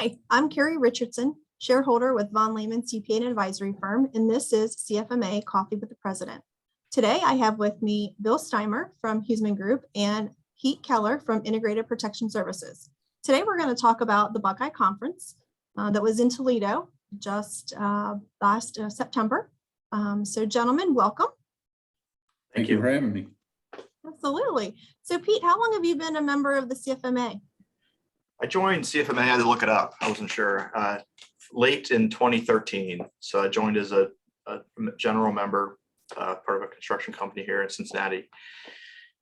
Hi, I'm Carrie Richardson, shareholder with Von Lehman CPA and Advisory Firm, and this is CFMA Coffee with the President. Today, I have with me Bill Steimer from Huseman Group and Pete Keller from Integrated Protection Services. Today, we're going to talk about the Buckeye Conference that was in Toledo just last September. So gentlemen, welcome. Thank you for having me. Absolutely. So Pete, how long have you been a member of the CFMA? I joined CFMA, I had to look it up. I wasn't sure. Late in 2013. So I joined as a general member, part of a construction company here in Cincinnati,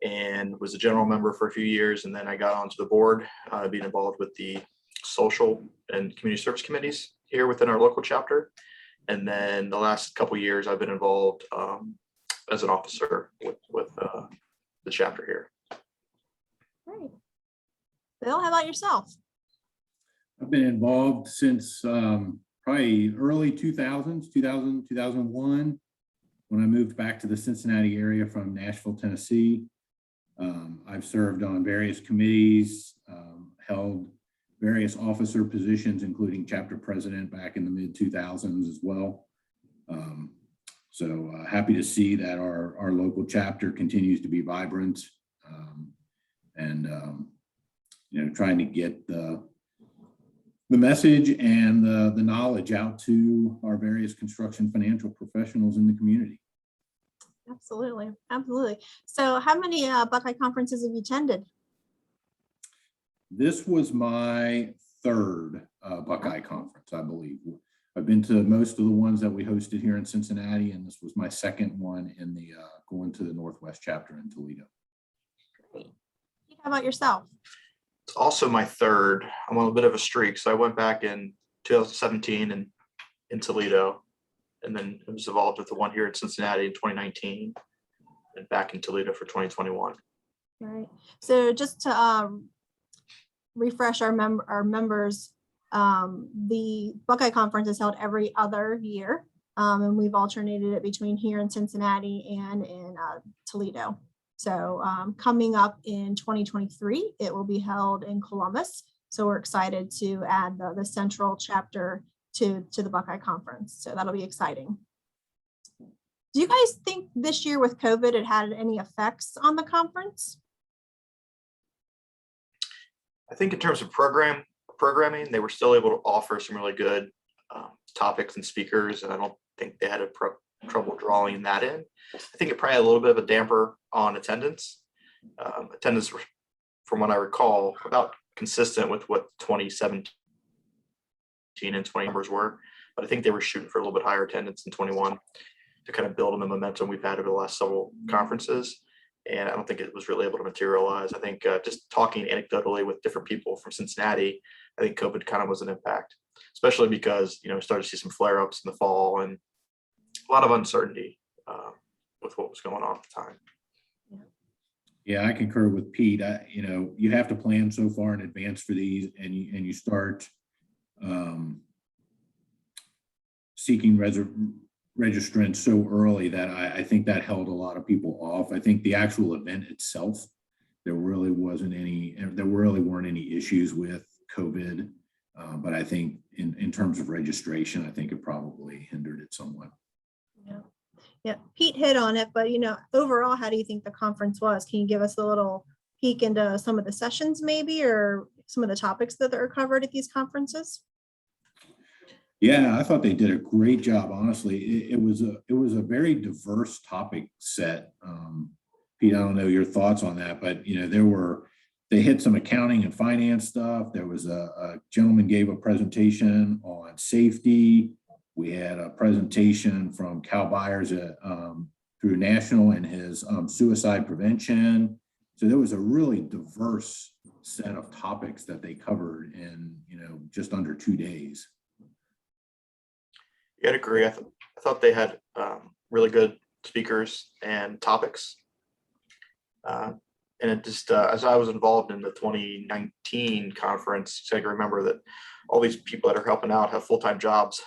and was a general member for a few years. And then I got onto the board, being involved with the social and community service committees here within our local chapter. And then the last couple of years, I've been involved as an officer with the chapter here. Great. Bill, how about yourself? I've been involved since probably early 2001, when I moved back to the Cincinnati area from Nashville, Tennessee. I've served on various committees, held various officer positions, including chapter president back in the mid 2000s as well. So happy to see that our local chapter continues to be vibrant, trying to get the message and the knowledge out to our various construction financial professionals in the community. Absolutely. Absolutely. So how many Buckeye conferences have you attended? This was my third Buckeye conference, I believe. I've been to most of the ones that we hosted here in Cincinnati, and this was my second one in the going to the Northwest chapter in Toledo. Great. How about yourself? It's also my third. I'm on a bit of a streak. So I went back in 2017 and in Toledo, and then it was involved with the one here in Cincinnati in 2019 and back in Toledo for 2021. All right. So just to refresh our members, the Buckeye Conference is held every other year, and we've alternated it between here in Cincinnati and in Toledo. So coming up in 2023, it will be held in Columbus. So we're excited to add the central chapter to the Buckeye Conference. So that'll be exciting. Do you guys think this year with COVID, it had any effects on the conference? I think in terms of programming, they were still able to offer some really good topics and speakers, and I don't think they had trouble drawing that in. I think it probably had a little bit of a damper on attendance. Attendance, from what I recall, about consistent with what 2017 and 20 numbers were, but I think they were shooting for a little bit higher attendance in 21 to kind of build on the momentum we've had over the last several conferences. And I don't think it was really able to materialize. I think just talking anecdotally with different people from Cincinnati, I think COVID kind of was an impact, especially because, we started to see some flare-ups in the fall and a lot of uncertainty with what was going on at the time. Yeah, I concur with Pete. You have to plan so far in advance for these, and you start seeking registrants so early that I think that held a lot of people off. I think the actual event itself, there really weren't any issues with COVID, but I think in terms of registration, I think it probably hindered it somewhat. Yeah, Pete hit on it, but overall, how do you think the conference was? Can you give us a little peek into some of the sessions maybe, or some of the topics that are covered at these conferences? Yeah, I thought they did a great job. Honestly, it was a very diverse topic set. Pete, I don't know your thoughts on that, but they hit some accounting and finance stuff. There was a gentleman gave a presentation on safety. We had a presentation from Cal Byers through National and his suicide prevention. So there was a really diverse set of topics that they covered in just under 2 days. Yeah, I'd agree. I thought they had really good speakers and topics. And it just, as I was involved in the 2019 conference, so I can remember that all these people that are helping out have full-time jobs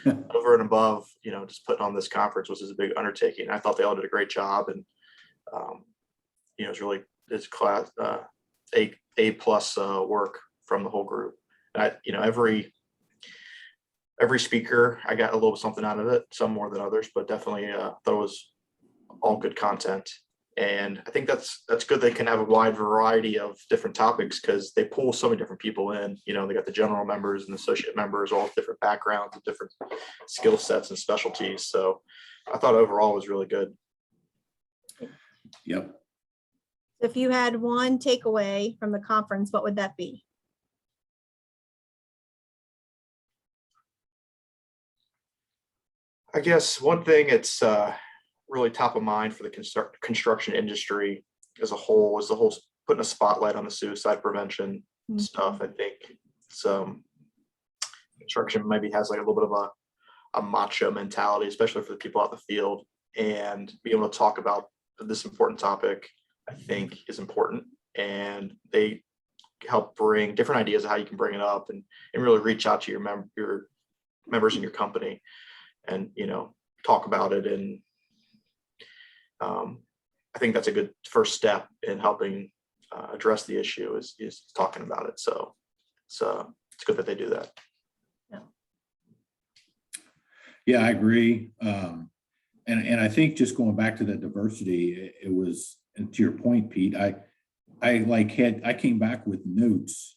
over and above, just putting on this conference, which is a big undertaking. I thought they all did a great job, and it's really, it's class A plus work from the whole group. Every speaker, I got a little something out of it, some more than others, but definitely thought it was all good content. And I think that's good. They can have a wide variety of different topics because they pull so many different people in. They got the general members and associate members, all with different backgrounds and different skill sets and specialties. So I thought overall it was really good. Yep. If you had one takeaway from the conference, what would that be? I guess one thing it's really top of mind for the construction industry as a whole is the whole putting a spotlight on the suicide prevention stuff. I think some construction maybe has like a little bit of a macho mentality, especially for the people out in the field, and being able to talk about this important topic, I think is important. And they help bring different ideas of how you can bring it up and really reach out to your members in your company and, talk about it. And I think that's a good first step in helping address the issue is talking about it. So it's good that they do that. Yeah, I agree. And I think just going back to the diversity, it was, and to your point, Pete, I came back with notes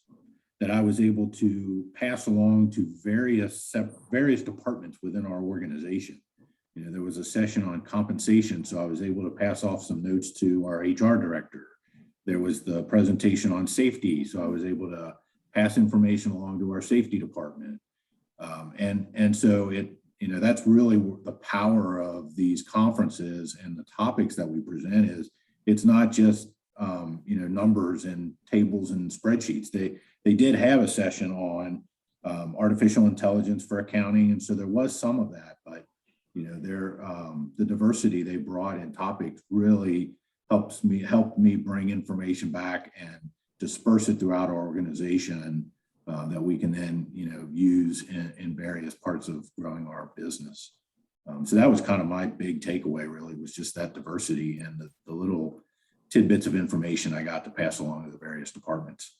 that I was able to pass along to various departments within our organization. There was a session on compensation, so I was able to pass off some notes to our HR director. There was the presentation on safety, so I was able to pass information along to our safety department. And so that's really the power of these conferences and the topics that we present is it's not just numbers and tables and spreadsheets. They did have a session on artificial intelligence for accounting, and so there was some of that. But the diversity they brought in topics really helped me bring information back and disperse it throughout our organization that we can then use in various parts of growing our business. So that was kind of my big takeaway. Really, was just that diversity and the little tidbits of information I got to pass along to the various departments.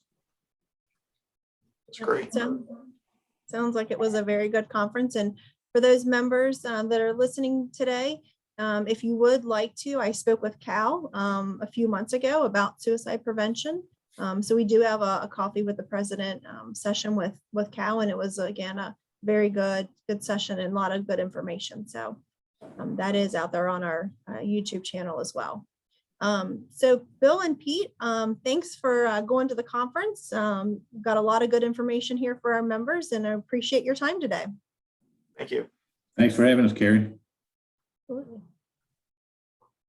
That's great. Sounds like it was a very good conference. And for those members that are listening today, if you would like to, I spoke with Cal a few months ago about suicide prevention. So we do have a coffee with the president session with Cal, and it was again a very good session and a lot of good information. So that is out there on our YouTube channel as well. So Bill and Pete, thanks for going to the conference. Got a lot of good information here for our members, and I appreciate your time today. Thank you. Thanks for having us, Carrie. Absolutely.